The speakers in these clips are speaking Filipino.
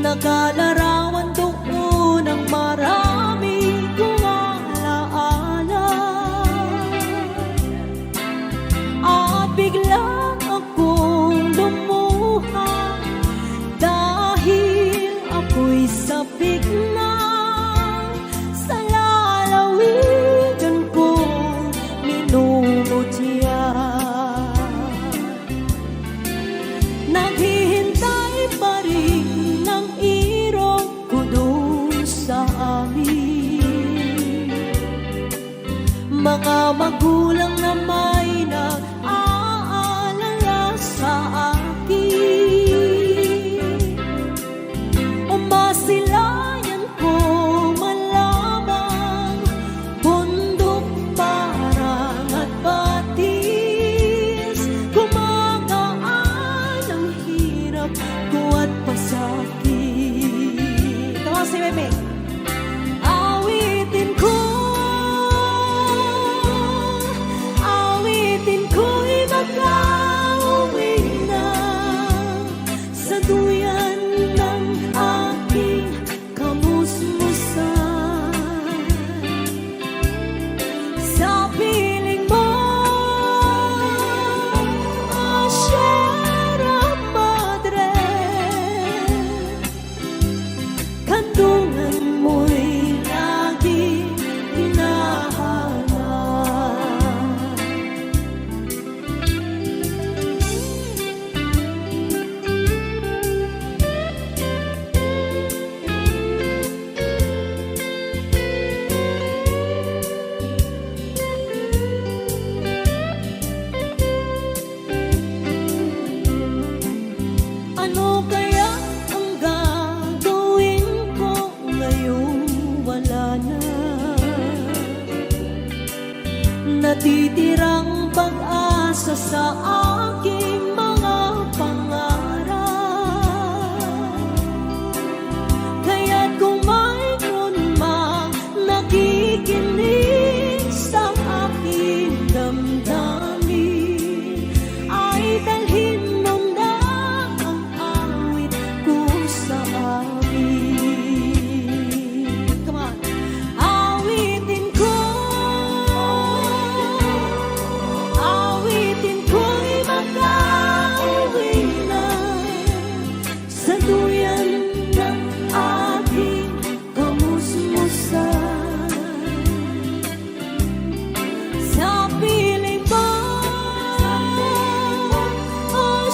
Naglalarawan doon ang marami kong alaala, at bigla akong lumuha dahil ako'y sabik na sa lalawigan kong minumutya. Naghihintay pa rin ng irong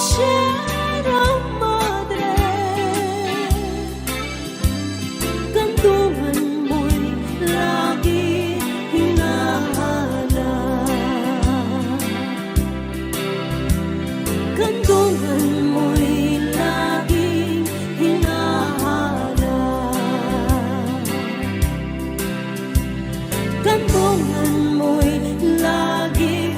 Sierra Madre, kantungan mo'y lagi hinahanap. Kantungan mo'y laging hinahanap. Kantungan mo'y laging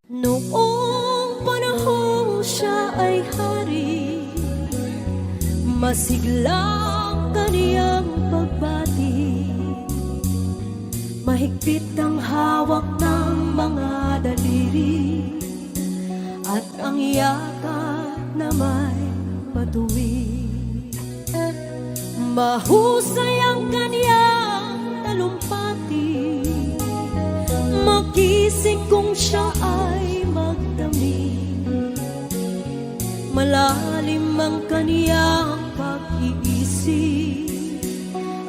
noong panahong siya ay hari, masiglang kaniyang pagbati. Mahigpit ang hawak ng mga daliri, at ang yakap na may matuwid. Mahusay ang kaniyang talumpati, magising kung siya ay magdamig. Malalim ang kaniyang pag-iisip,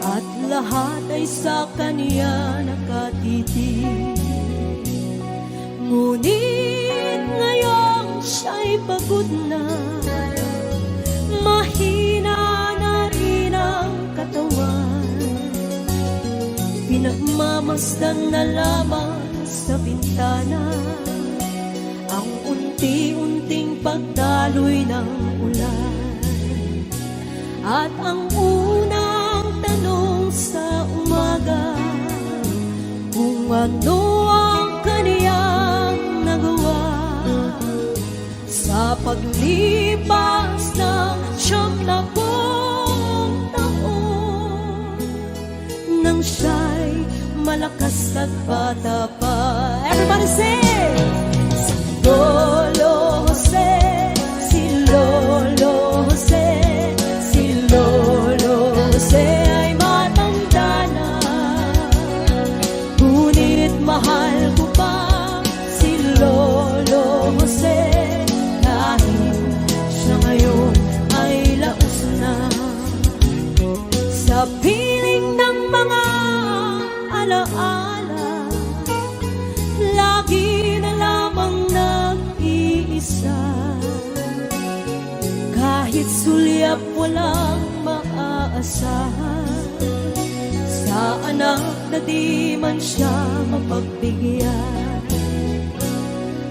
at lahat ay sa kaniya nakatitig. Ngunit ngayong siya'y pagod na, mahina na rin ang katawan. Pinagmamasdan na lamang sa bintana ang unti-unting pagdaloy ng ulan. At ang unang tanong sa umaga, kung ano ang kaniyang nagawa sa paglipas ng 70 taon, nang siya'y malakas at bata pa. Everybody sing! Si Lolo Jose, si Lolo Jose, si Lolo Jose ay matanda na. Ngunit mahal ko pa si Lolo Jose, kahit siya ngayon ay laos na. Sa piling ng mga alaala, lagi na lamang nag-iisa. Kahit sulyap walang maaasahan, sa anak na di man siya mapagbigyan.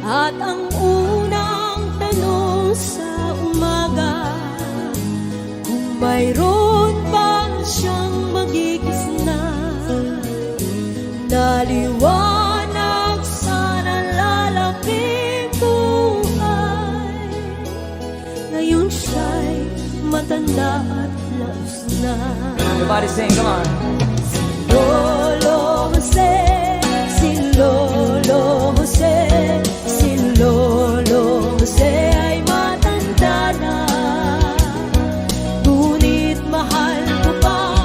At ang unang tanong sa umaga, kung mayroon pa siyang magigisna na liwanag sa nalalaking buhay. Ngayon siya'y matanda at laos na. Everybody sing, come on. Si Lolo Jose, si Lolo Jose, si Lolo Jose ay matanda na. Ngunit mahal ko pa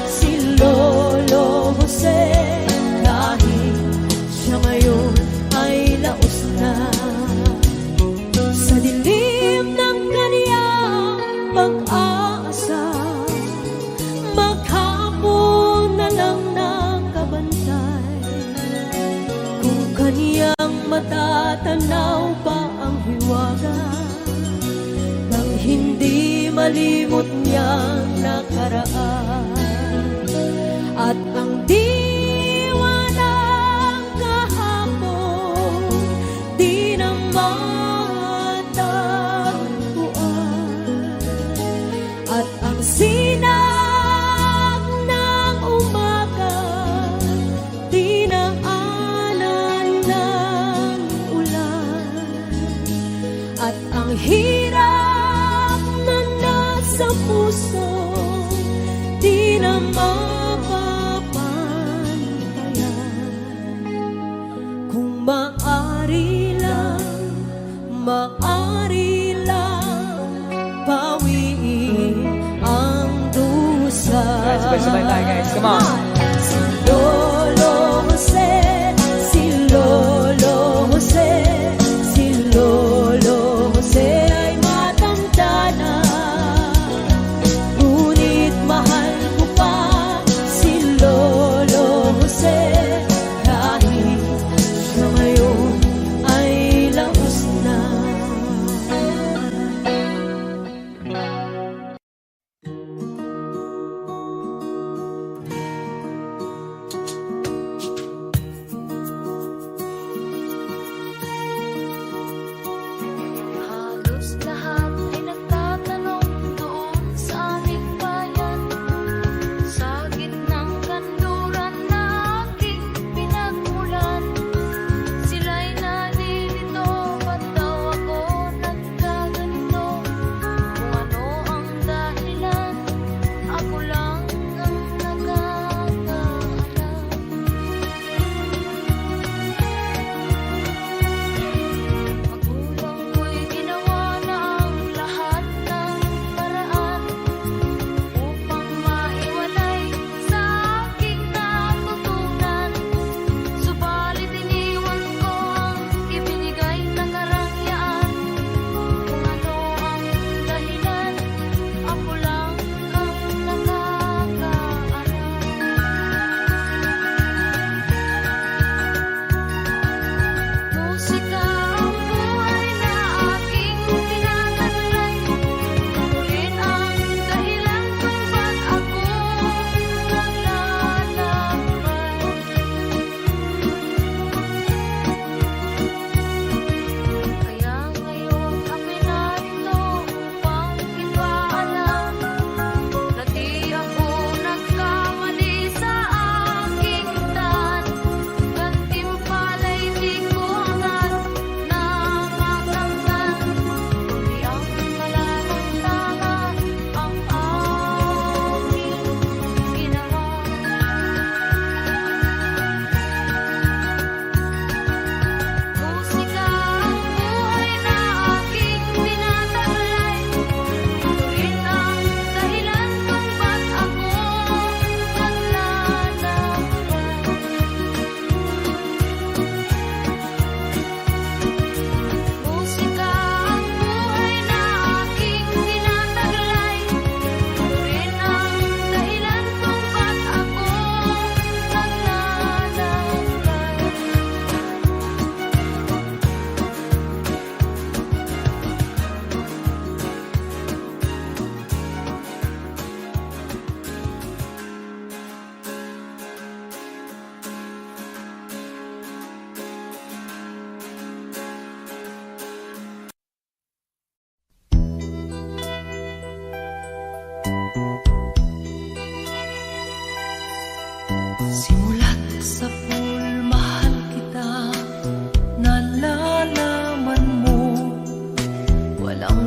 si Lolo Jose, kahit siya ngayon ay laos na. Sa dilim ng kaniyang pag-aasa, maghapon na lang nakabantay. Kung kaniyang matatanaw pa ang hiwaga, nang hindi malimot niyang nakaraan. At ang diwa ng kahapon di na matagpuan. At ang sinag ng umaga di na anan ng ulan. At ang hirap na nasa puso di na mapapantayan. Kung maari lang pawiin ang dusa. Sabay-sabay tayo, guys. Come on. Si Lolo Jose, si Lolo Jose, si Lolo Jose ay mata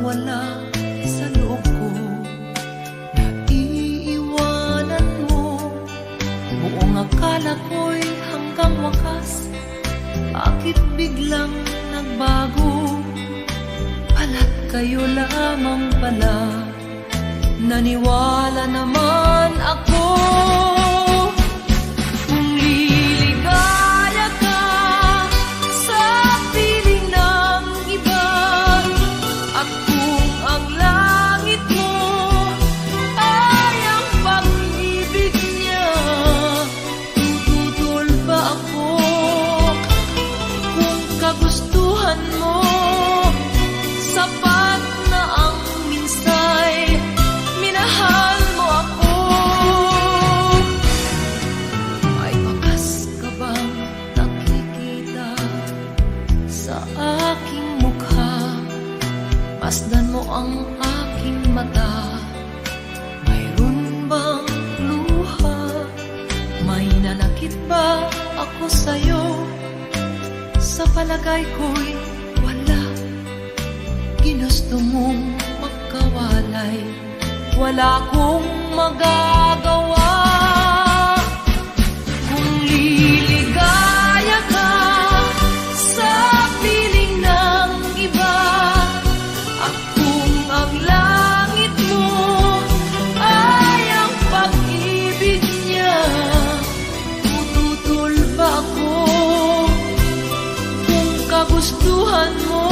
wala sa loob ko. Naiiwanan mo, buong akala ko'y hanggang wakas. Bakit biglang nagbago? Pala't kayo lamang pala. Naniwala naman ako. Kung liligaya ka sa piling ng iba, at kung ang langit mo ay ang pag-ibig niya, tututol ba ako? Kung kagustuhan mo, sapat na ang minsay, minahal mo ako. May bakas ka bang nakikita sa aking mukha? Masdan mo ang aking mata. Mayroon bang luha? May nanakit ba ako sa'yo? Sa palagay ko'y wala. Ginusto mong magkawalay, wala akong magagawa. Kung liligaya ka sa piling ng iba, at kung ang langit mo ay ang pag-ibig niya, tututol ba ako? Kung kagustuhan mo,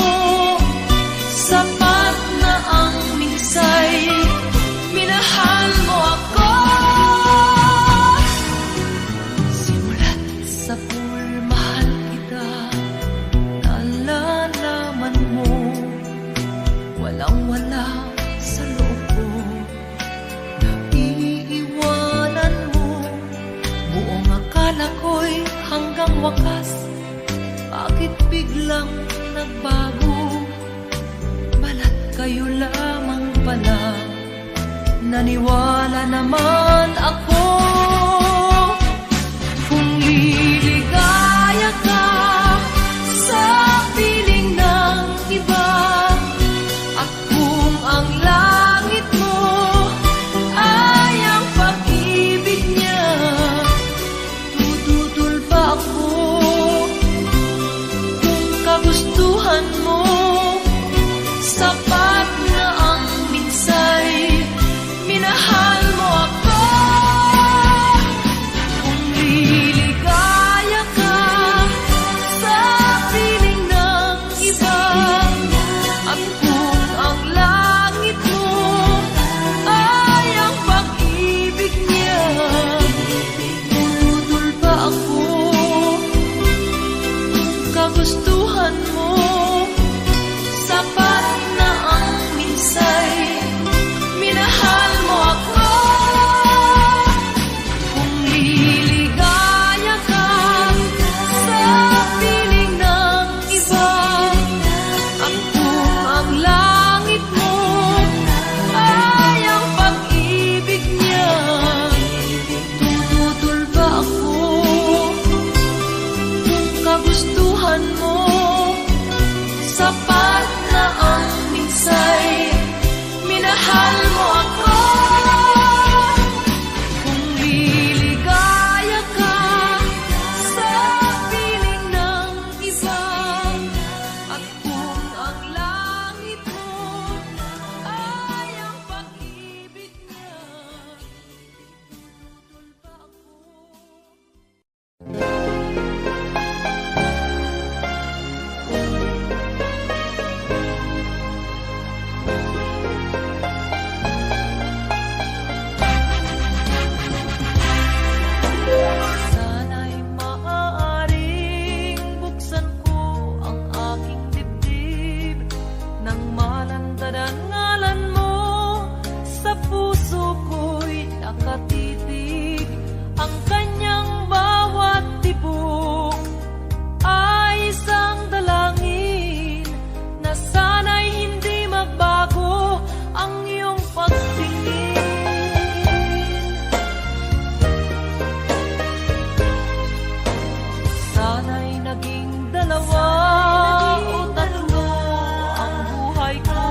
sapat na ang minsay, minahal mo ako. Simulat sa pool, mahal kita. Nalalaman mo, walang-wala sa loob ko. Naiiwanan mo, buong akala ko'y hanggang wakas. Bakit biglang nagbago? Balat kayo lamang pala. Naniwala naman ako. Kung liligaya ka sa piling ng iba, at kung ang langit mo ay ang pag-ibig niya, tututol ba ako? Kung kagustuhan mo, sapat na ang minsay, minahal mo ako. Kung liligaya ka sa piling ng iba, at kung ang langit mo ay ang pag-ibig niya, tututol ba ako? Kung kagustuhan mo, sapat na ang minsay, minahal mo ako. Kung liligaya ka sa piling ng iba, at kung ang langit mo ay ang pag-ibig niya, tututol ba ako? Kung kagustuhan mo, sapat na ang minsay, minahal mo ako. Kung liligaya ka sa piling ng iba, at kung ang langit mo ay ang pag-ibig niya, tututol ba ako? Sana'y maaaring buksan ko ang aking dibdib, nang malantadan ang ngalan mo sa puso ko'y nakatitig. Ang kanyang bawat tibok ay isang dalangin, na sana'y hindi magbago ang iyong pagtingin. Sana'y naging dalawa o tatlo ang buhay ko,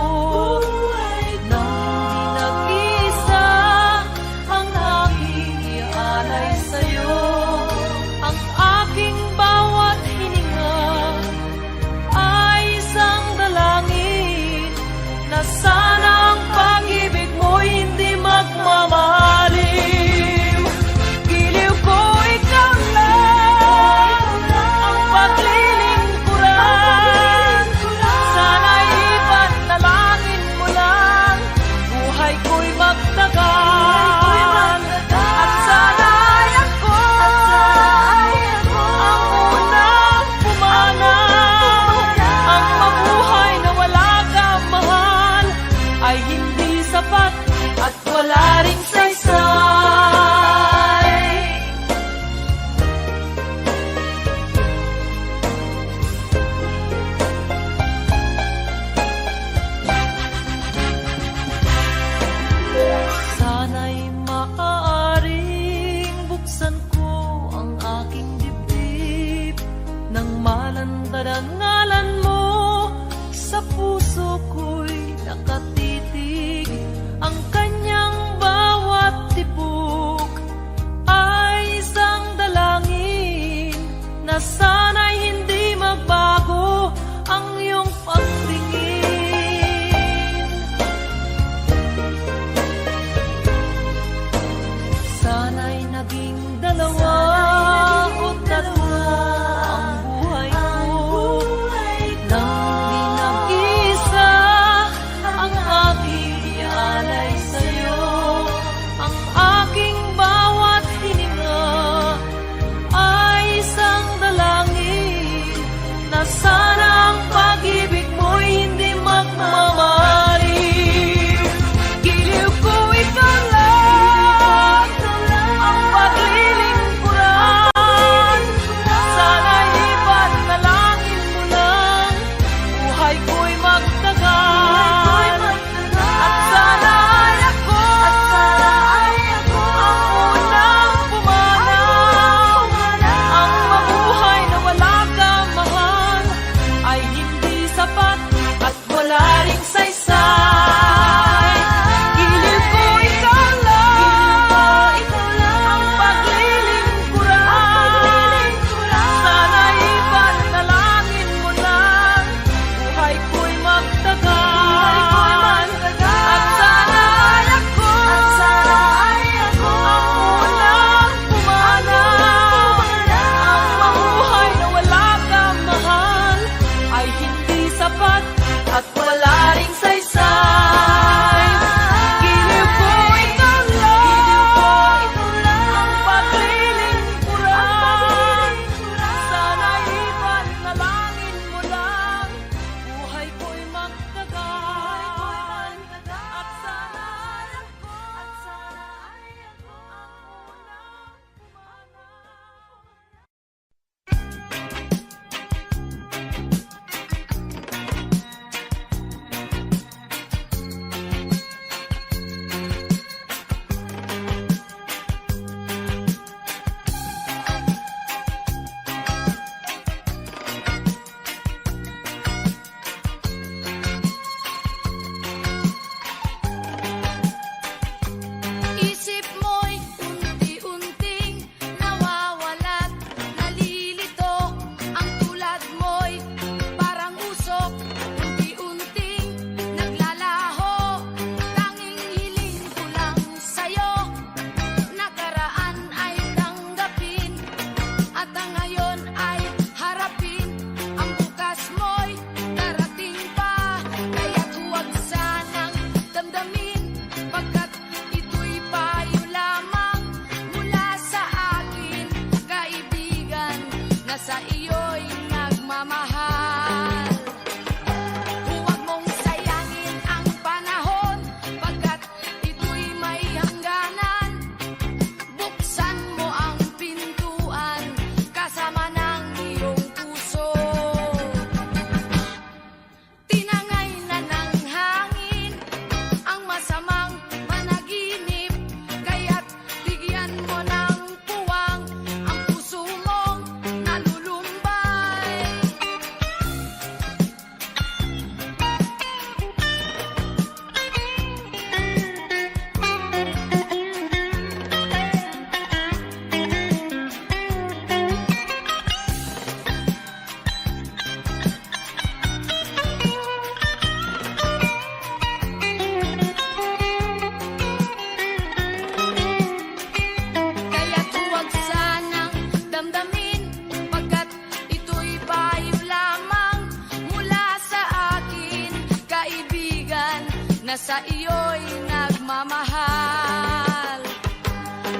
na sa iyo'y nagmamahal.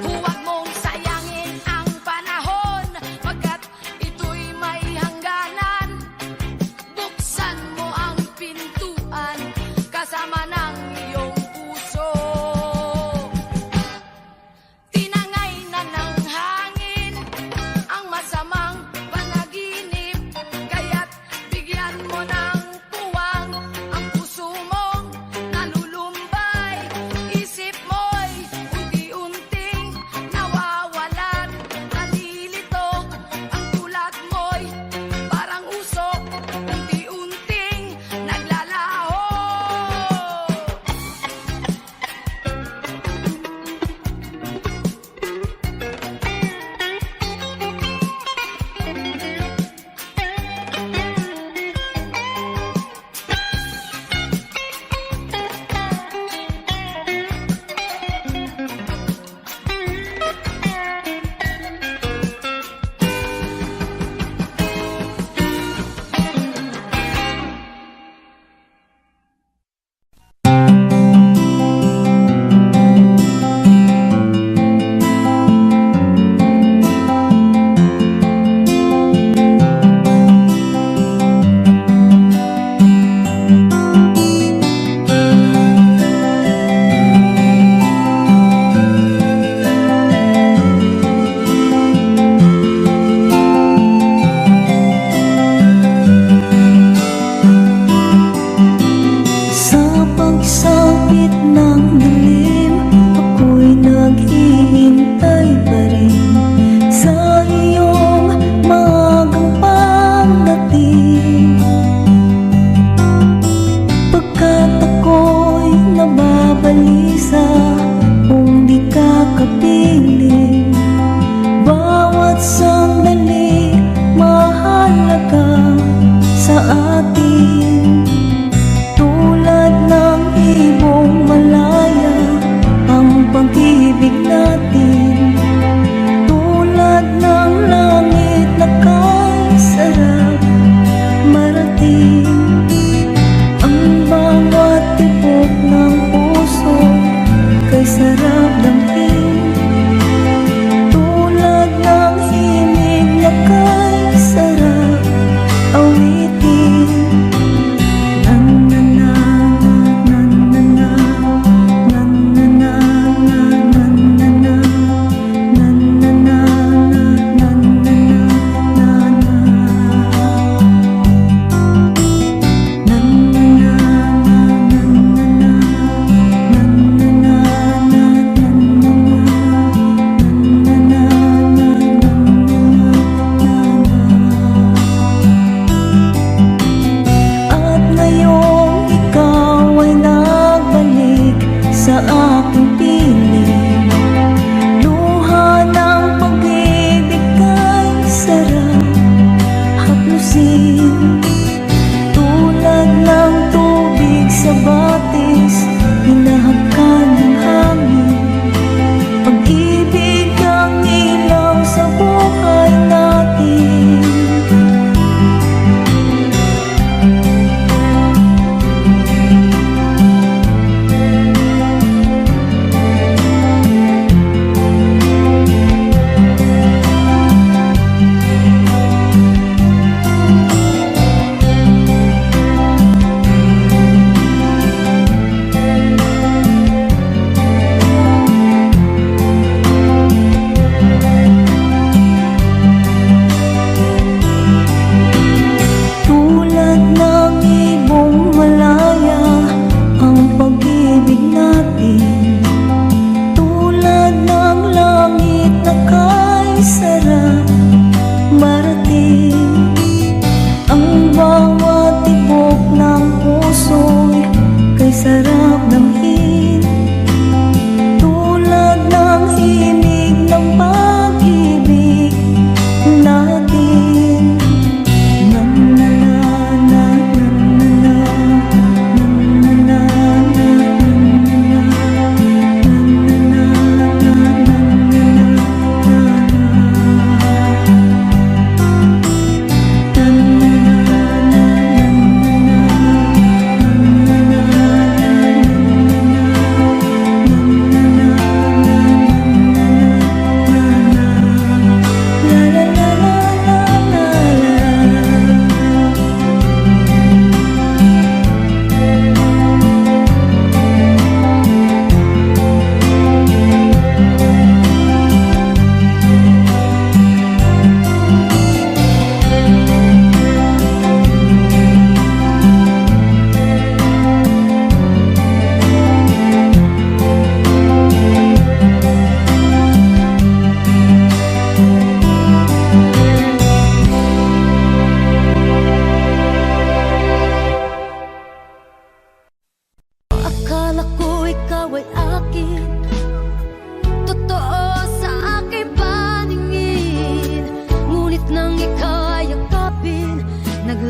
Huwag mong sayangin ang panahon, pagkat ito'y may hangganan. Buksan mo ang pintuan kasama ng iyong puso. Tinangay na ng hangin ang masamang panaginip, kaya't bigyan mo ng puwang ang puso mong nalulumbay. Isip mo'y unti-unting nawawalan, nalilito ang tulad mo'y parang usok, unti-unting naglalaho. Sa pagsapit ng dilim, ako'y naghihintay pa rin sa iyong maagang pagdating. Pagkat ako'y nababalisa kung di ka kapiling. Bawat sandali mahalaga sa atin. Tulad ng ibong malaya ang pag-ibig natin. Tulad ng langit na kay sarap marating. Ang bawat tibok ng puso kay sarap damhin. Tulad ng himig na kay sarap awitin. At ngayong ikaw ay nagbalik sa aking piling. Luha ng pag-ibig kay sarap haplusin. Tulad ng tubig sa batis, hinahagkan ng hangin. Pag-ibig ang ilaw sa buhay natin. Tulad ng ibong malaya ang pag-ibig natin. Tulad ng langit na kay sarap marating. Ang bawat tibok ng puso'y kay sarap damhin. Tulad ng himig ng pag-ibig natin.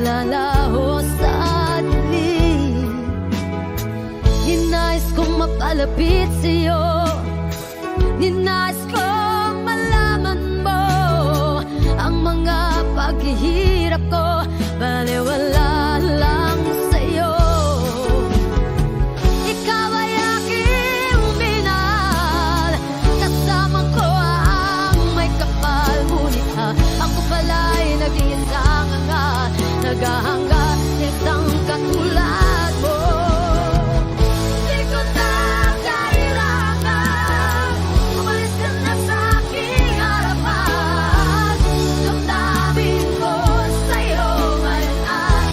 naglalaho sa dilim. Ninais kong mapalapit sa'yo, ninais kong malaman mo ang mga paghihirap ko, baliwala lang sa'yo. Ikaw ay aking minahal, kasama ko ang may kapal. Ngunit ako pala'y naging isang angat, naghahanga sa isang katulad mo. Di ko na kailangan umalis ka na sa aking harapan. Damdamin ko sa'yo ngayon ay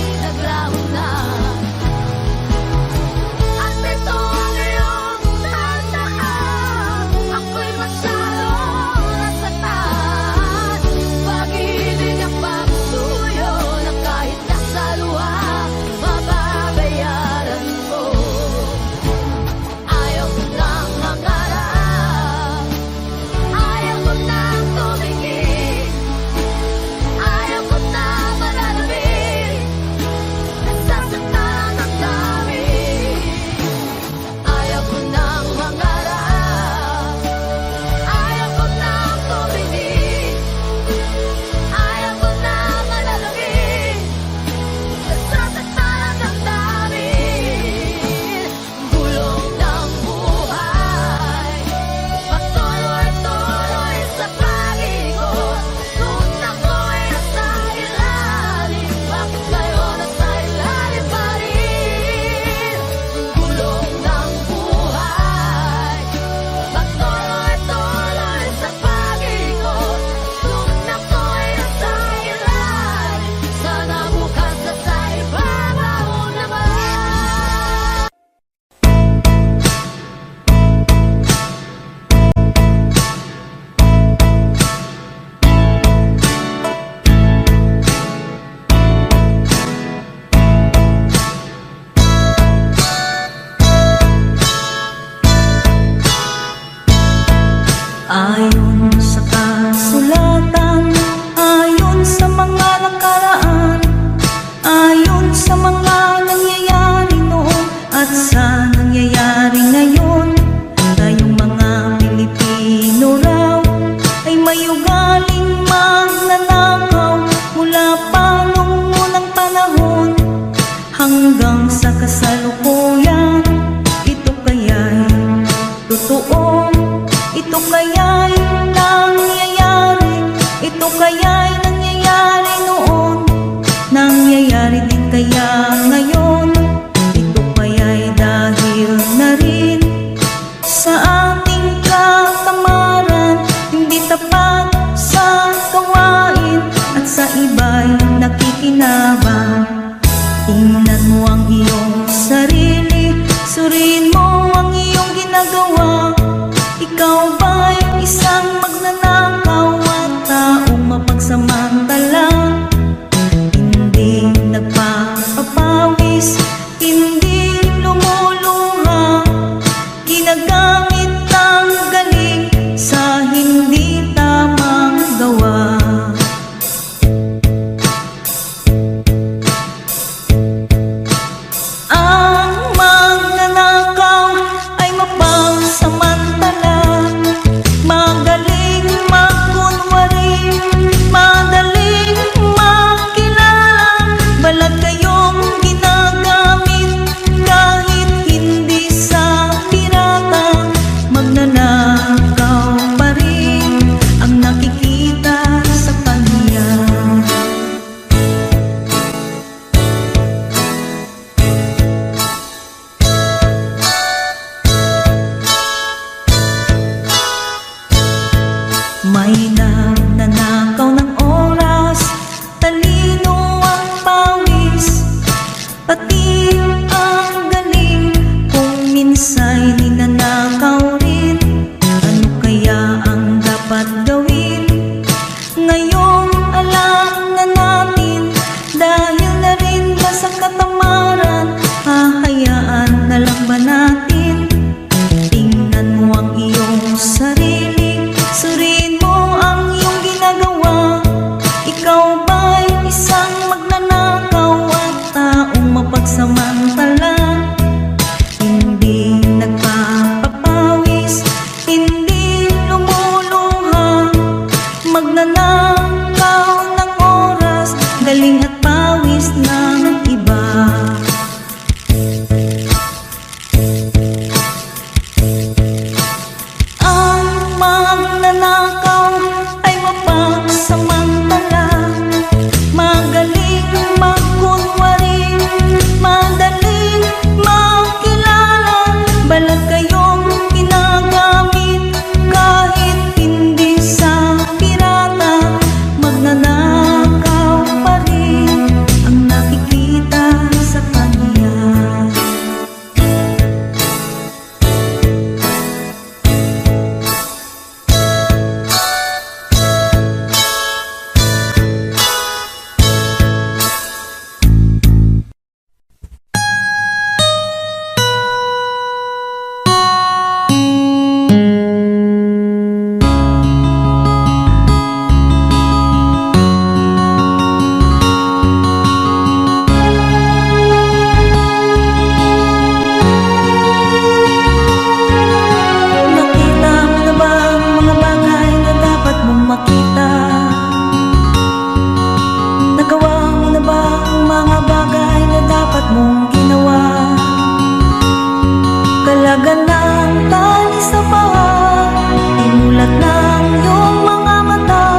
Talaga ng tali sa paa, imulat ng iyong mga mata.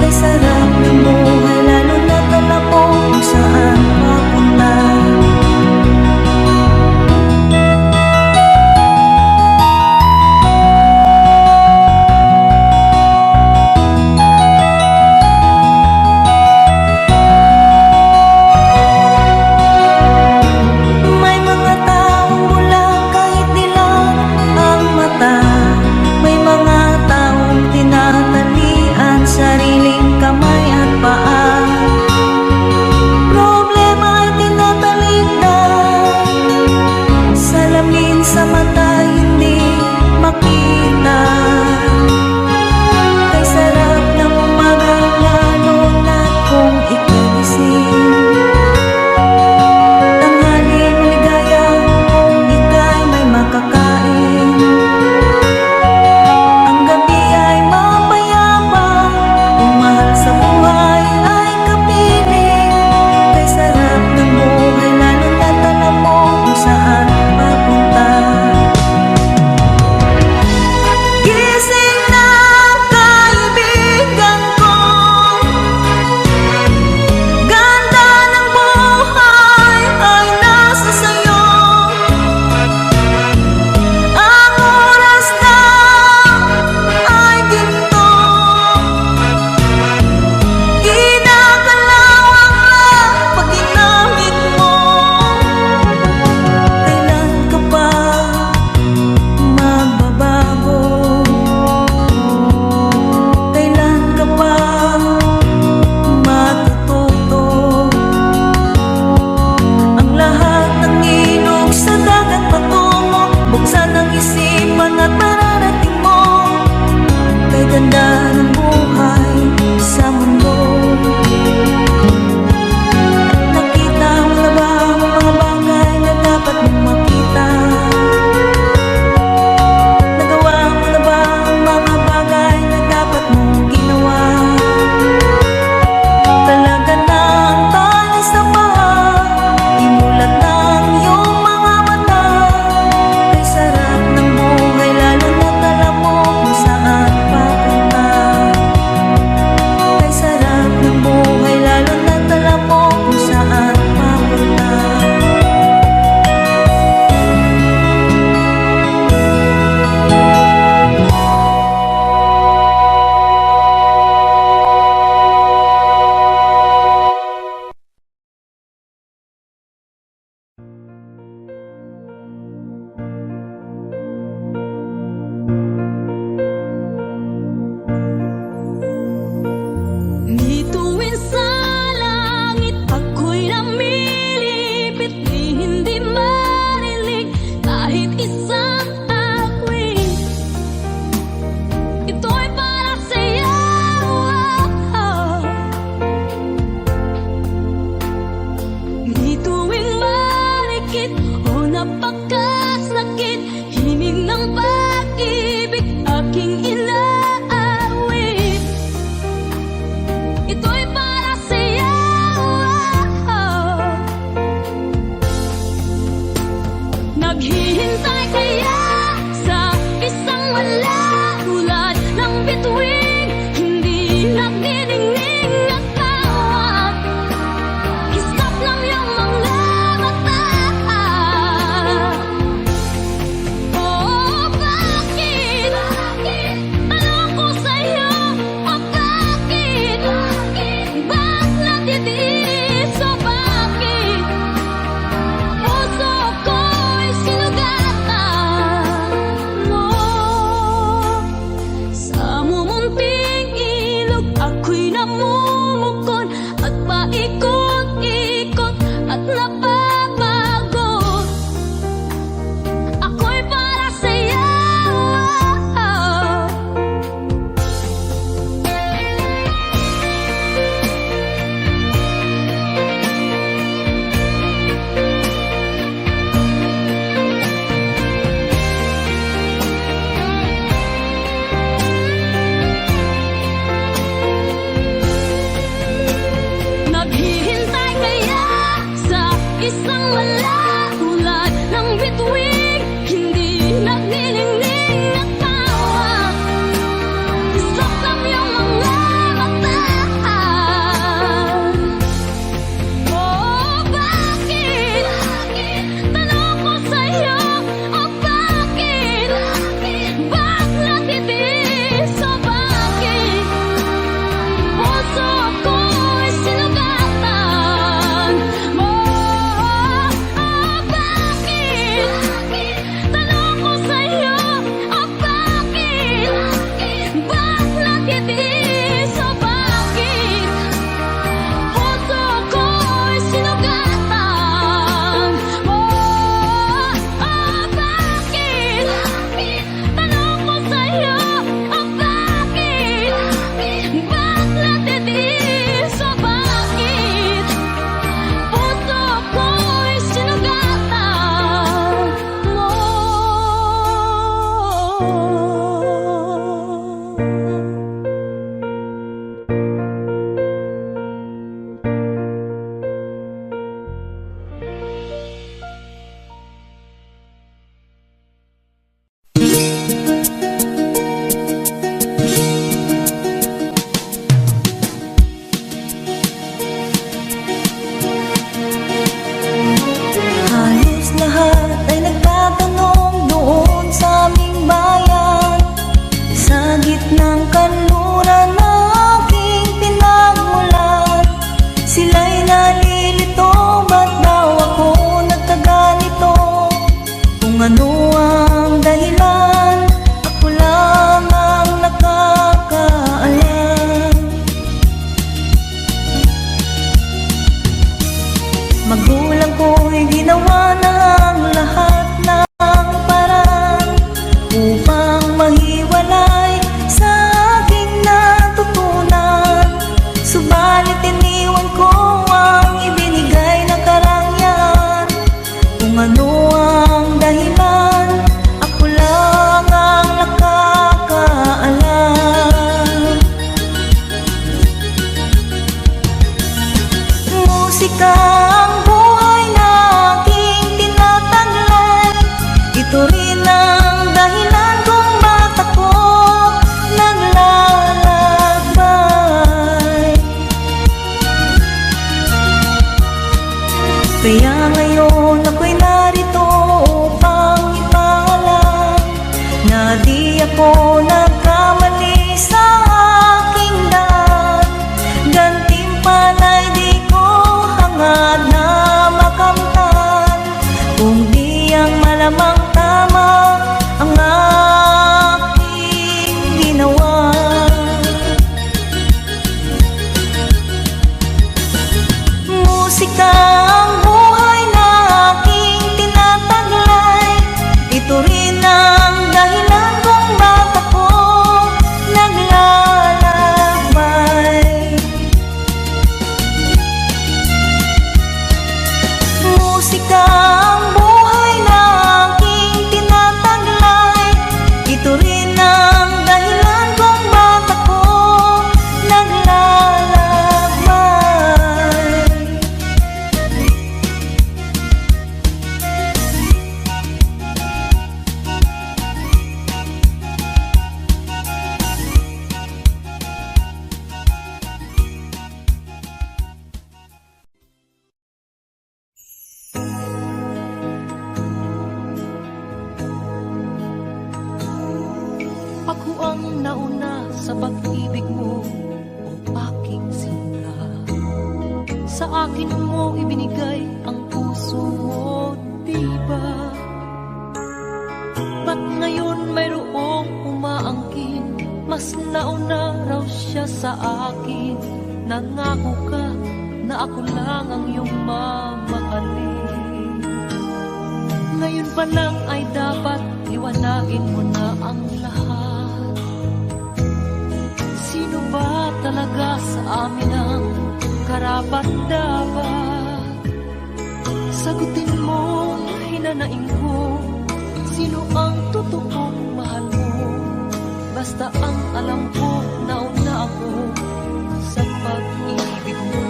Kay sarap ng buhay, lalo na alam mo kung saan papunta. May mga taong walang kahit dilag ang mata. May mga taong tinatalian sariling kamay at paa. Problema ay tinatalikdan, salamin sa mata hindi makita. Kay sarap ng umaga, lalo na kung ika'y gising. Tanghali maligaya kung ika'y may makakain. Ang gabi ay mapayapa kung mahal sa buhay ay kapiling. Kay sarap ng buhay, lalo na't alam mo kung saan papunta. Gising na kaibigan ko, ganda ng buhay ay nasa sayo. Ang oras na ay ginto, kinakalawang lang pag ginamit mo. Kailan ka pa magbabago? Kailan ka pa matututo? Ang lahat ng ilog sa dagat patungo, buksan ang isipan at mararating mo. Kay ganda ng buhay sa mundo. Nakita mo na ba ang mga bagay na dapat mong makita? Nagawa mo na ba ang mga bagay na dapat mong ginawa? Talaga ng tali sa paa, imulat ng iyong mga mata. Kay sarap ng buhay, lalo na't alam mo kung saan papunta. Kay sarap ng buhay, lalo na't alam mo kung saan papunta. Ngituin sa langit, ako'y namilipit, di hindi marinig kahit isang awit. Ito'y para sa'yo. Ngituin marikit, o napakasakit, himig ng pag-ibig aking inaawit. Ito'y para sa'yo. Naghihintay kaya sa isang wala, tulad ng bituin, hindi nagniningning at tawag. Iskap lang yung mga mata. Oh, bakit? Tanong ko sa'yo, oh, bakit? Bakit natitiis, oh, bakit? Puso ko'y sinugatan. ano ang dahilan, ako lang ang nakakaalam. Magulang ko'y ginawa na ang lahat ng paraan upang mahiwalay sa aking natutunan. Subalit iniwan ko ang ibinigay na karangyaan. Kung ano ang dahilan, ako lang ang nakakaalam. Musika ang buhay na aking tinataglay. Ito rin ang dahilan kung ba't ako naglalakbay. Kaya ngayon ako'y narito upang ipaalam na di ako nagkamali sa aking daan. Gantimpala'y di ko hangad na makamtan, kung di ang malamang tama ang aking ginawa. Musika ang buhay na aking tinataglay. Ito rin ang dahilan kung ba't ako naglalakbay. Musika ang buhay na aking tinataglay. Ito rin ang dahilan kung ba't ako naglalakbay. Ako ang nauna sa pag-ibig mo, o aking sinta. Sa akin mo ibinigay ang puso mo, diba? Ba't ngayon mayroong umaangkin? Mas nauna raw siya sa akin. Nangako ka na ako lang ang iyong mamahalin. Ngayon pa lang ay dapat liwanagin mo na ang lahat. Sino ba talaga sa amin ang karapat-dapat? Sagutin mo, hinanaing ko, sino ang totoong mahal mo? Basta ang alam ko, nauna ako sa pag-ibig mo.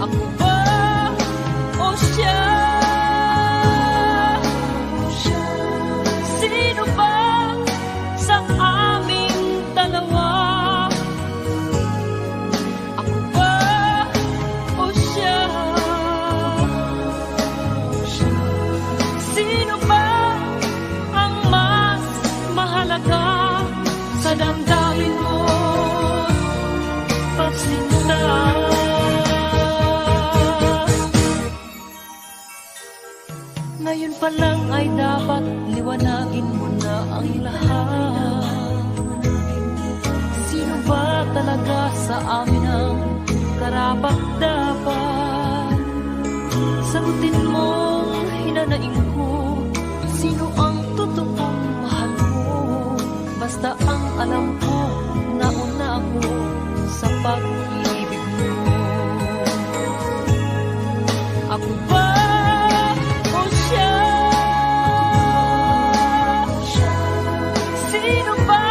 Ako ba o siya? Sino ba sa aming dalawa? Ako ba o siya? Sino ba ang mas mahalaga sa damdamin mo, pagsinta? Ngayon pa lang ay dapat liwanagin mo na ang lahat. Sino ba talaga sa amin ang karapat-dapat? Sagutin mo, hinanaing ko, sino ang totoong mahal mo? Basta ang alam ko, nauna ako sa pag-ibig mo. Ako ba o siya? Sino ba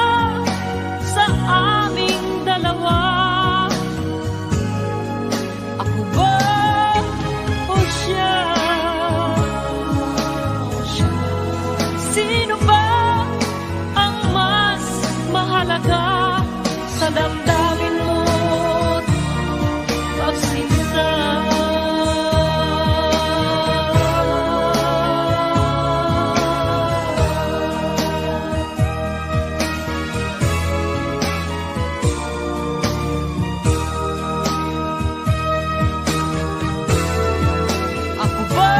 sa aming dalawa? Ako ba o siya? Sino ba ang mas mahalaga sa damdamin mo, pagsinta? Ako ba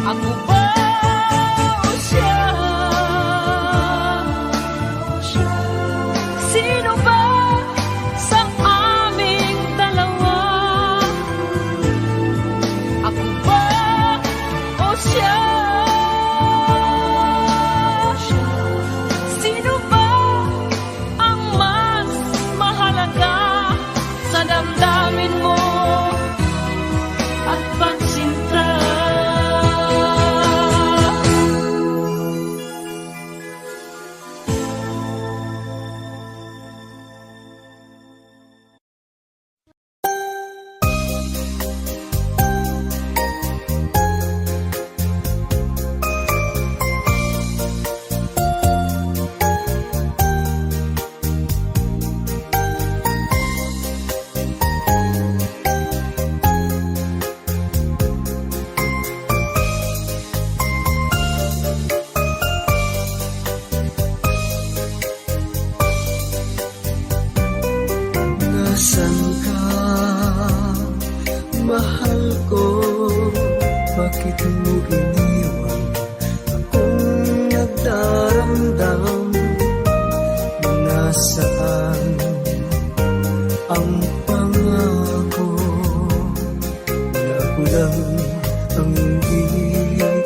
Ako ba o siya? Sino ba sa aming dalawa? Ako ba o siya? Sino ba ang mas mahalaga sa damdamin mo at pagsinta? Nasaan ka, mahal ko? Bakit mo iniwan akong nagdaramdam? Nasaan ang pangako na kulang ang ibigin?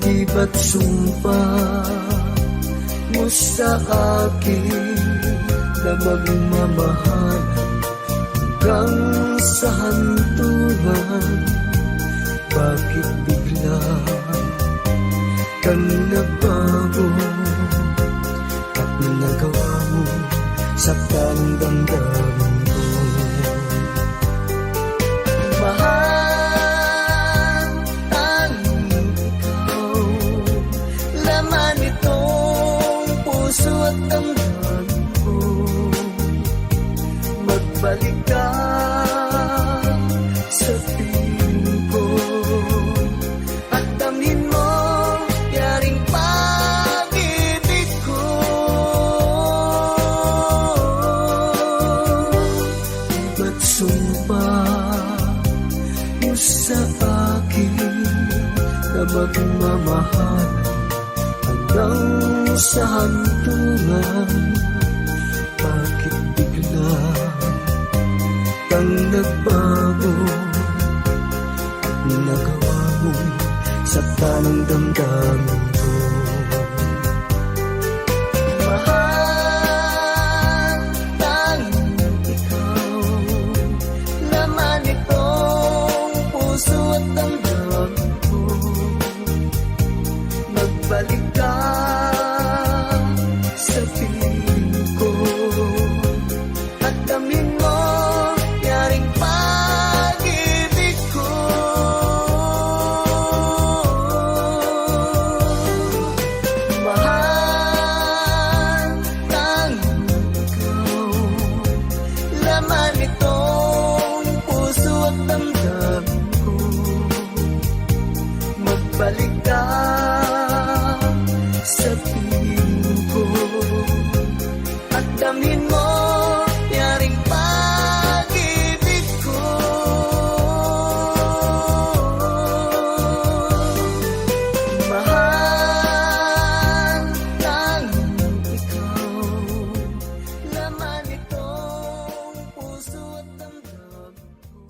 Di ba't sumpa mo sa akin na magmamahal hanggang sa hantungan? Bakit bigla kang nagbago at nagawa mo sa damdamin ko? Mahal, tanging ikaw, laman itong puso at damdamin ko. Magbalik ka sa piling ko at damhin mo yaring pag-ibig ko. Di ba't sumpa mo sa akin na magmamahal hanggang sa hantungan? Bakit bigla kang nagbago at nagawa mo sa tanang damdamin ko? Mahal, tanging ikaw, laman itong puso at damdamin ko. Magbalik ka sa piling ko at damhin mo yaring pag-ibig ko. Mahal, tanging ikaw, laman itong puso at damdamin ko. Magbalik ka sa piling ko at damhin mo yaring pag-ibig ko. Mahal, tanging ikaw, laman itong puso at damdamin ko.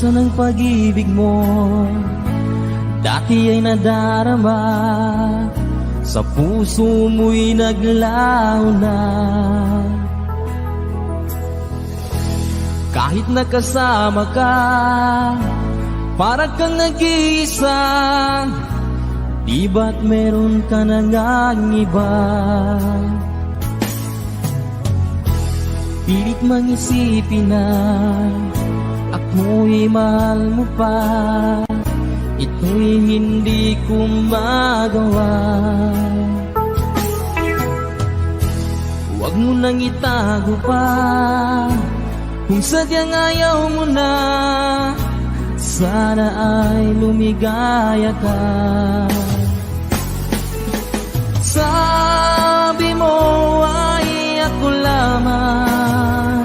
Nasaan ang pag-ibig mo? Dati ay nadarama, sa puso mo'y naglaho na. Kahit nakasama ka, parang kang nag-iisa. Di ba't meron ka na ngang iba? Pilit mang isipin na ako'y mahal mo pa. Ito'y hindi ko magawa. Huwag mo nang itago pa kung sadyang ayaw mo na. Sana ay lumigaya ka. Sabi mo ay ako lamang.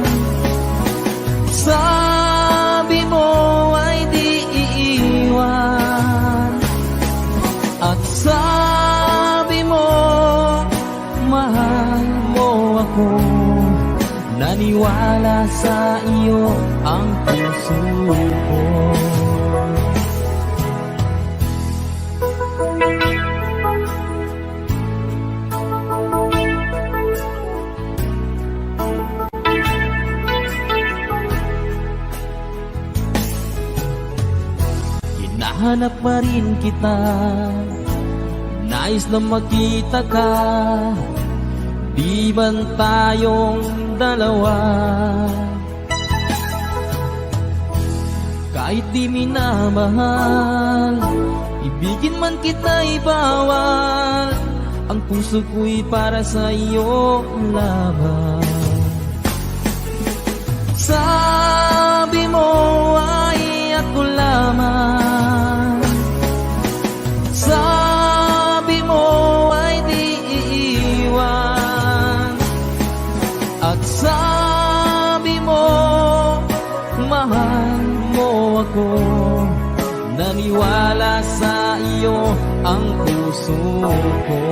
Sabi mo ay di iiwan. At sabi mo mahal mo ako. Naniwala sa iyo ang puso ko. Hinahanap pa rin kita, nais na makita ka. Di man tayong dalawa? Kahit di minamahal, ibigin man kita'y bawal. Ang puso ko'y para sa iyo lamang. Sabi mo ay ako lamang. Sabi mo ay di iiwan. At sabi mo mahal mo ako. Naniwala sa iyo ang puso ko.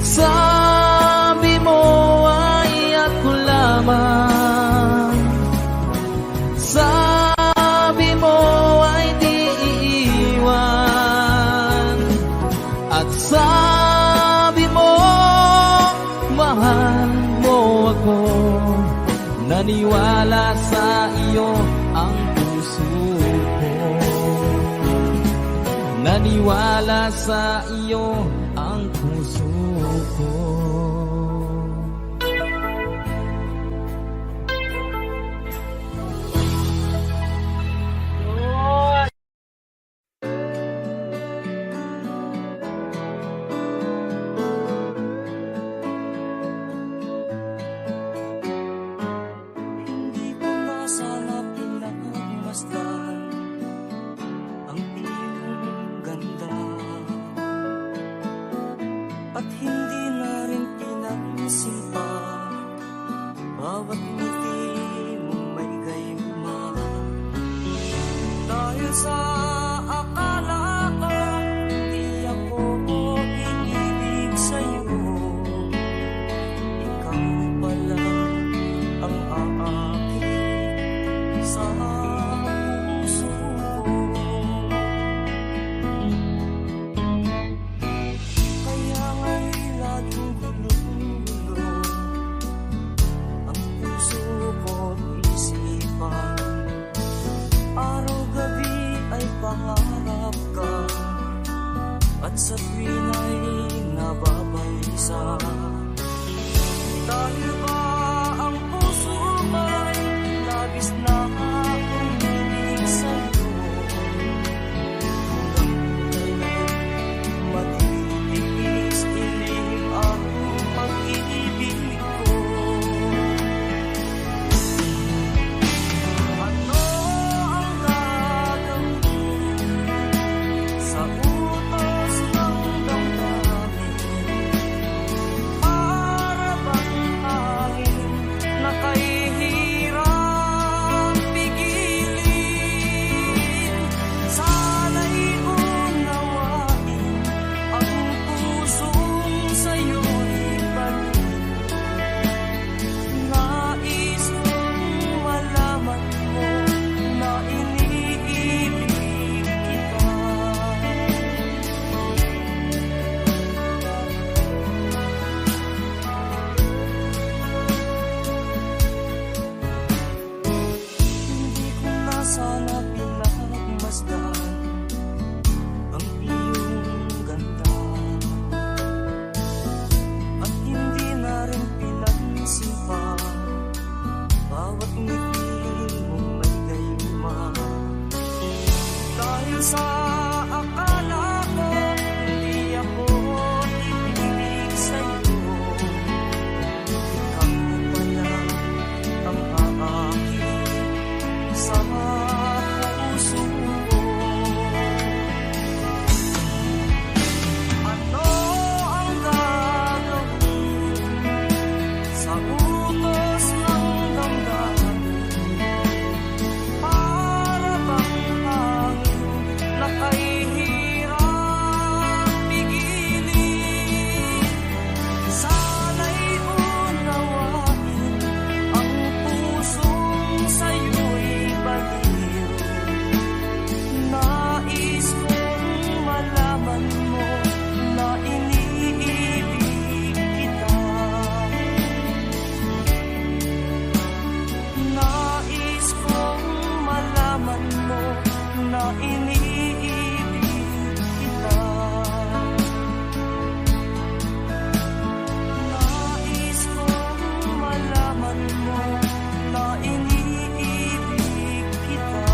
Sabi mo ay ako lamang. Sabi mo ay di iiwan. At sabi mo mahal mo ako. Naniwala sa iyo ang puso ko. Naniwala sa iyo ang puso ko. Hindi ko na sana pinagmasdan ang iyong ganda. At hindi na rin pinagsimpa bawat ngiti mong may gayuma. Dahil sa akala ko hindi ako inibig sa'yo, ikaw pala ang aakit sa puso ko. Kaya nga'y laging gulo-gulo ang puso ko't isipan. Araw-gabi ay pangarap ka, at sa tuwin ay nababalisa. Dahil ba ang puso ko'y labis na umiibig sa'yo? Matitiis iling ang pag-ibig ko. Ano ang gagawin sa utos ng damdamin? Para bang Sa akala ko hindi ako ibig sa'yo, ikaw pala ang aakin sa puso ko. Ano ang gagawin sa utos ng damdamin? Para bang hangin na kahihirap pigilin? Sana'y unawain ang pusong sa'yo'y baliw. Nais kong malaman mo na iniibig kita. Nais kong malaman mo na iniibig kita. Nais kong malaman mo na iniibig kita.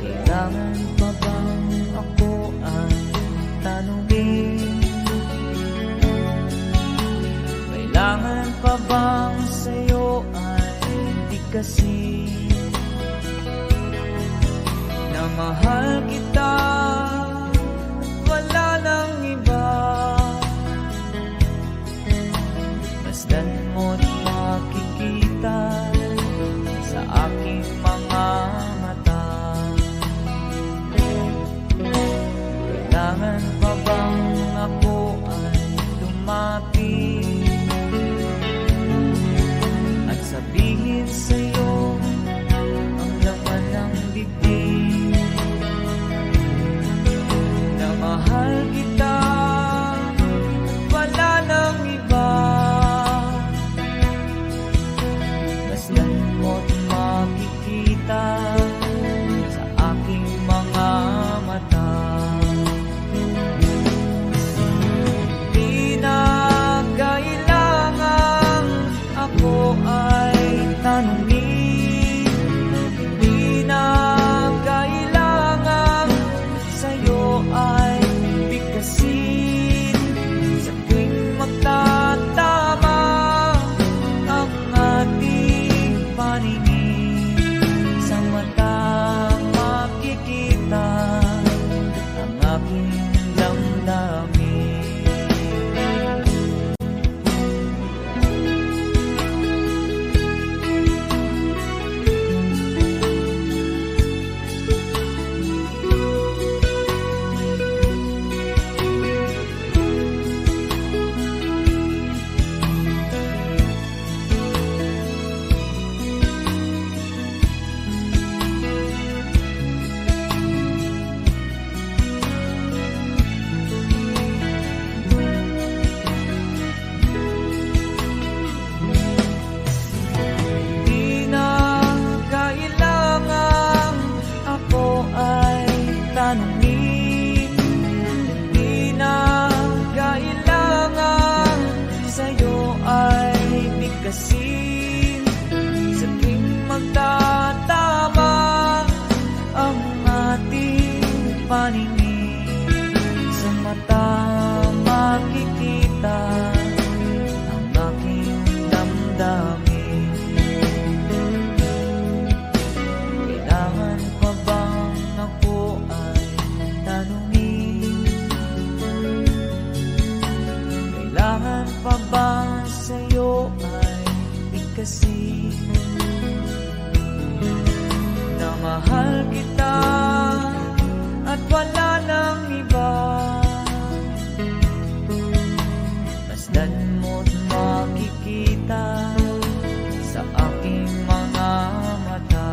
Kailangan pa bang ako ang tanungin? Kailangan pa bang sa'yo ay bigkasin na mahal kita, wala nang iba? Masdan mo't makikita sa aking mga mata. Kailangan pa bang ako ay lumapit at sabihin sa'yo ang laman ng bibig na mahal kita, wala nang iba? Masdan mo't makikita sa aking mga mata. Di na kailangan ako ay tanungin, di na kailangan sa'yo ay bigkasin. Sa tuwing magtatama ang ating paningin, sa mata makikita ang aking damdamin. Di na kailangan ako ay tanungin, di na kailangan sa'yo ay bigkasin. Sa tuwing magtatama ang ating paningin, sa mata makikita ang aking damdamin. Kailangan pa bang ako ay tanungin? Kailangan pa bang sa'yo ay bigkasin na mahal kita at wala nang iba? Masdan mo't makikita sa aking mga mata.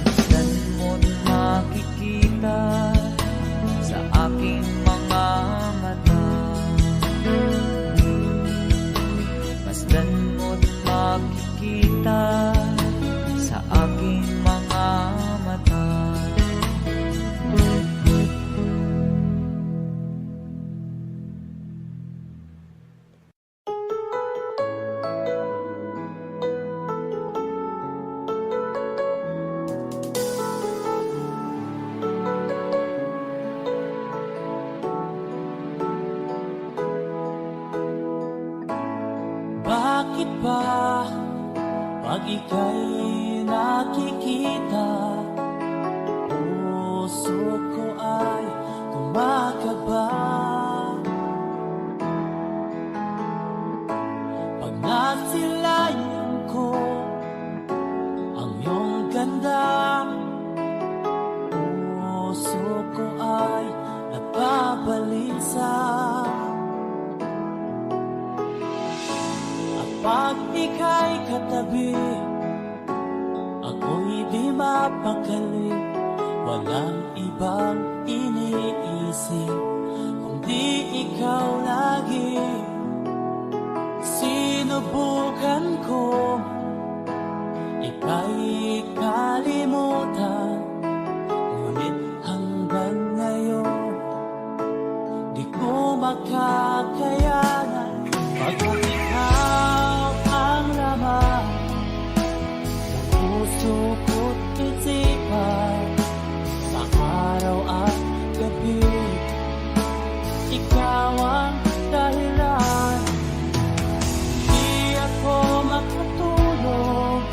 Masdan aking mga mata. Bakit ba pag ika'y nakikita, puso ko ay kumakaba? Pag nasilayan ko ang iyong ganda, puso ko ay nababalisa. Pag ika'y katabi, ako'y di mapakali. Walang ibang iniisip, kundi ikaw lagi. Sinubukan ko ika'y kalimutan, ngunit hanggang ngayon di ko makakayanan. Pagkat ikaw ang laman ng puso ko't isipan, sa araw at gabi, ikaw ang dahilan. Di ako makatulog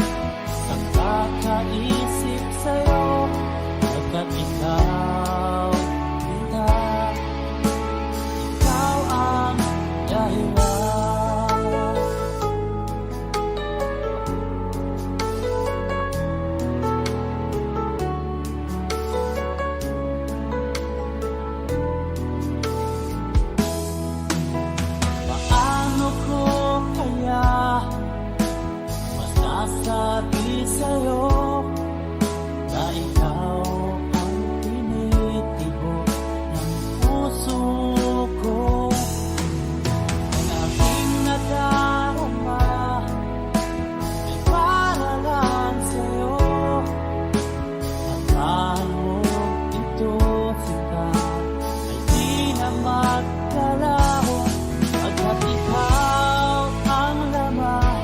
sa kakaisip sa'yo, pagkat ikaw, ikaw ang dahilan. Masasabi sa'yo na ikaw ang tinitibok ng puso ko. Ang aking nadarama ay para lang sa'yo. Ang mahal mo ito sita ay di na magkalaho, pagkat ikaw ang laman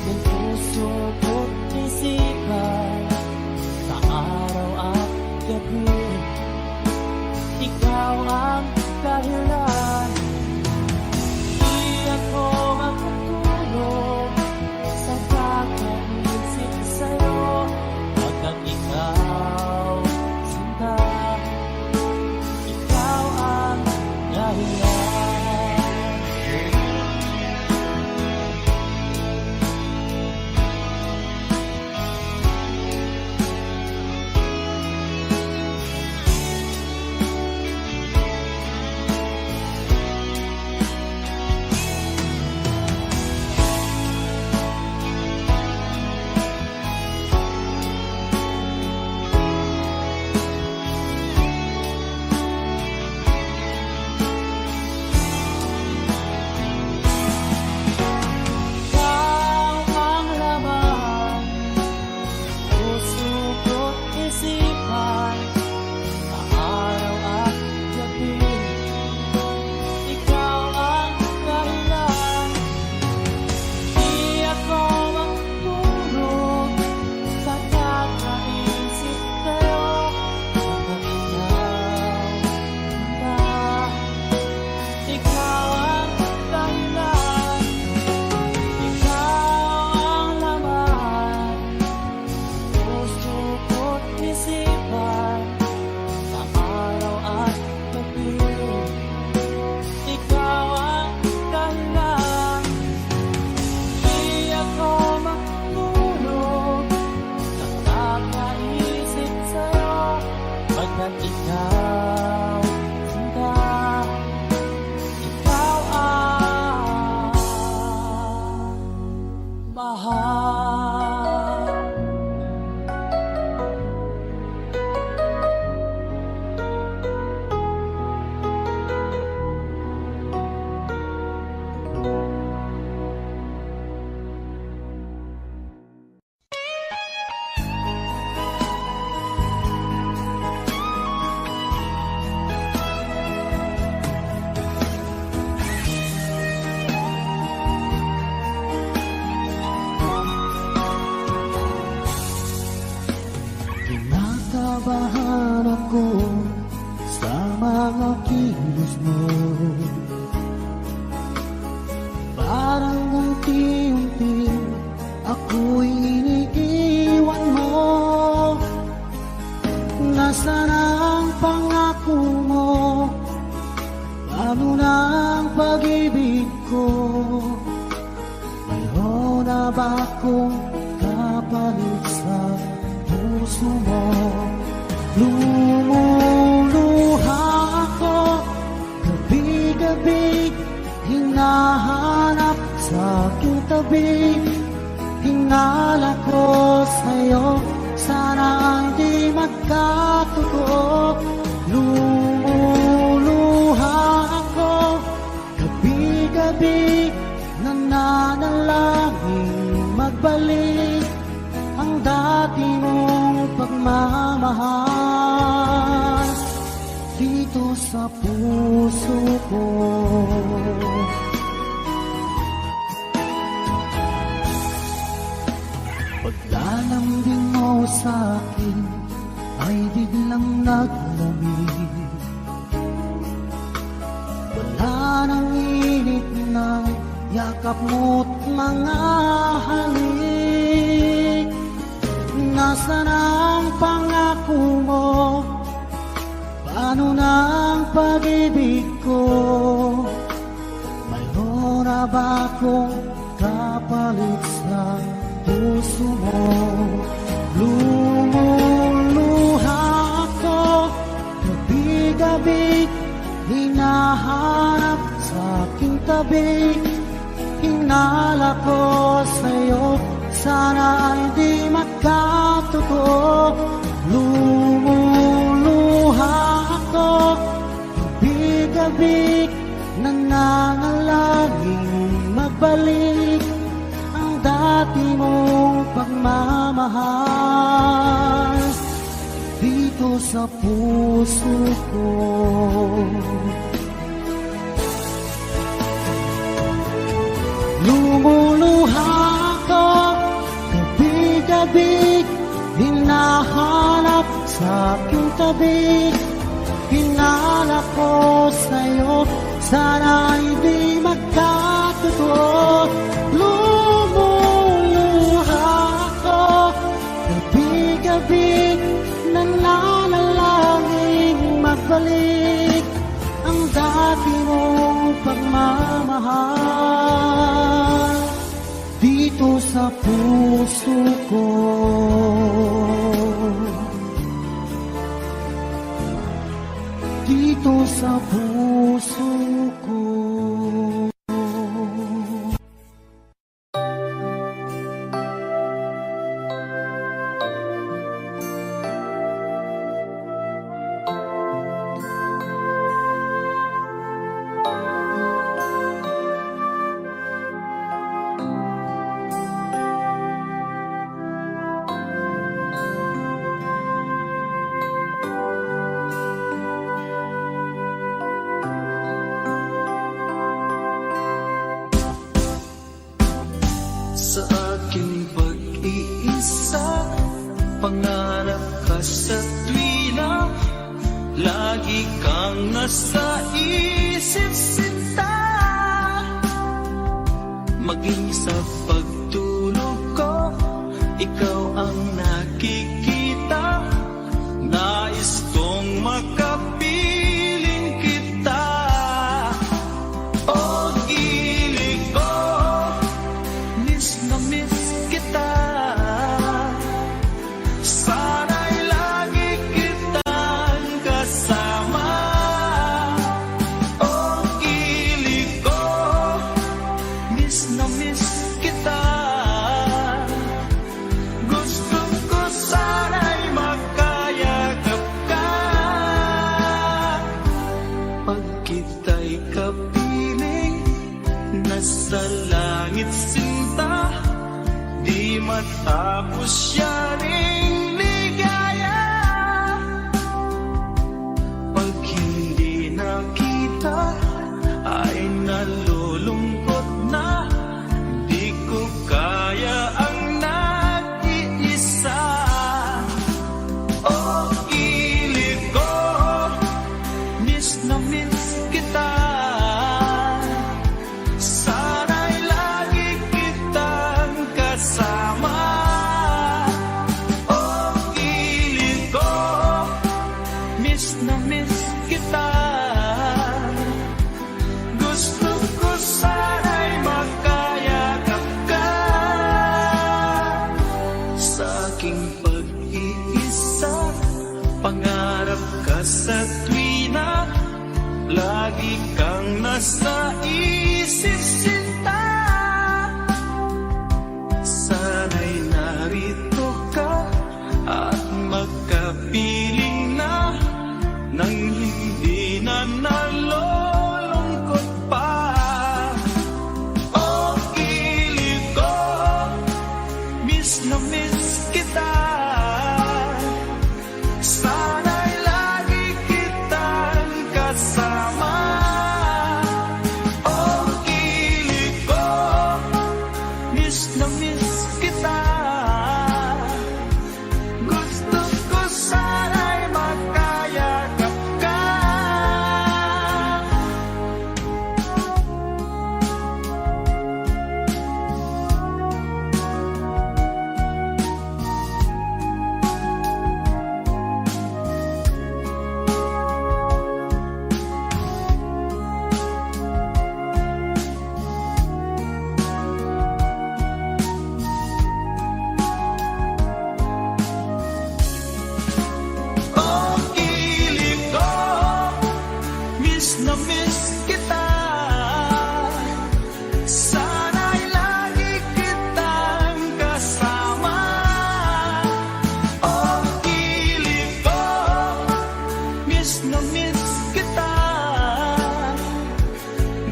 ng puso ko't isipan, sa araw at gabi, ikaw ang dahilan. Di ako makatulog sa kakaisip sa'yo, pagkat ikaw, sinta, ikaw ang dahilan. Kinabahan ako sa mga kilos mo. Parang unti-unti ako'y iniiwan mo. Nasaan ang pangako mo? Paano na ang pag-ibig ko? Mayroon na ba akong kapalit sa puso mo? Lumuluha ako gabi-gabi, hinahanap sa aking tabi. Hinala ko sa'yo, sana hindi magkatotoo. Lumuluha ako gabi-gabi, nananalangin magbalik ang dati mong pagmamahal dito sa puso ko. Paglalambing mo sa'kin ay biglang naglamig. Wala nang init na yakap mo't mga halik. Nasaan ang pangako mo? Paano na ang pag-ibig ko? Mayroon na ba akong kapalit sa puso mo? Lumuluha ako gabi-gabi, hinahanap sa aking tabi. Hinala ko sa'yo, sana hindi magkatotoo. Lumuluha ako gabi-gabi, nananalangin magbalik ang dati mong pagmamahal dito sa puso ko. Lumuluha ako gabi-gabi, hinahanap sa aking tabi. Hinala ko sa'yo, sana hindi magkatotoo. Lumuluha ako gabi-gabi, nananalangin magbalik ang dati mong pagmamahal dito sa puso ko. Dito sa puso ko. Sa aking pag-iisa, pangarap ka sa tuwina, lagi kang nasa isip sinta. Maging sa pagtulog ko, ikaw ang nakikita. Nais kong makapiling kita. O gilig ko, miss na miss kita. Sana'y lagi kitang kasama. O gilig ko, miss na miss kita. Gusto ko sana aking pag-iisa. Pangarap ka sa tuwina, lagi kang nasa isip sinta. Sana'y narito ka at magkapiling na nang hindi na nalulungkot pa. Oh, kilig ko, miss na miss kita. Sana'y lagi kitang kasama. Oh, kilig ko, miss na miss kita. Gusto ko sana'y makayakap ka. Oh, kilig ko, miss na miss kita. Sana'y lagi kitang kasama. Oh, kilig ko, miss na miss kita.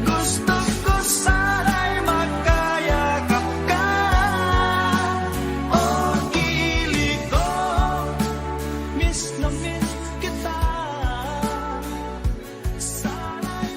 Gusto ko sana'y makayakap ka. Oh, kilig ko, miss na miss kita. Sana'y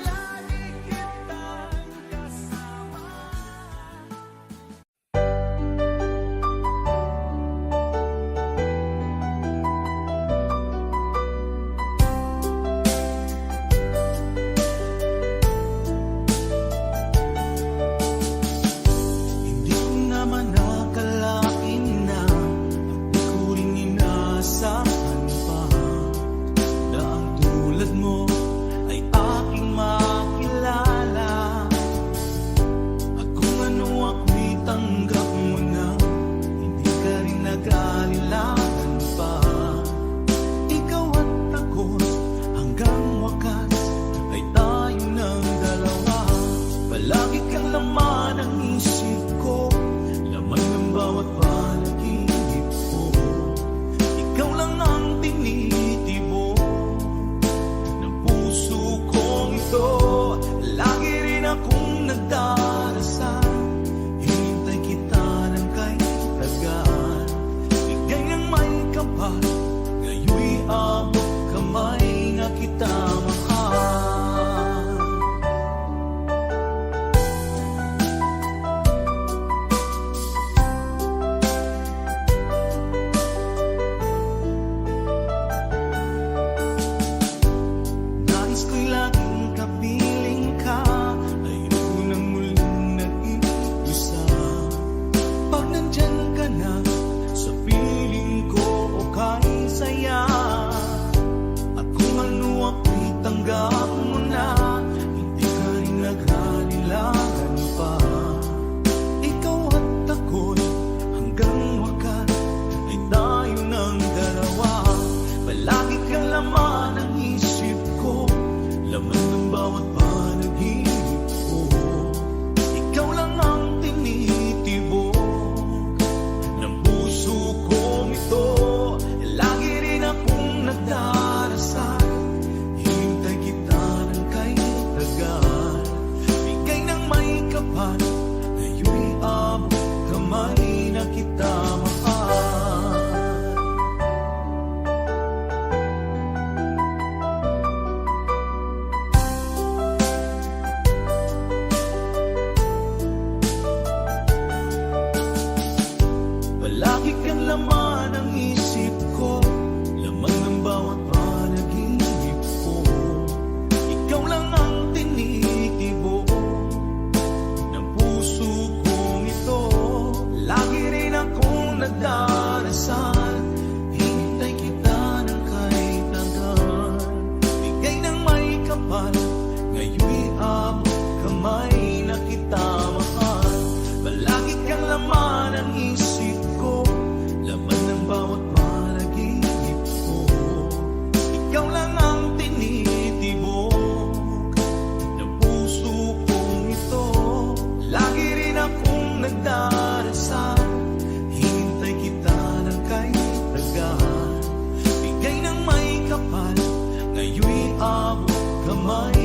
may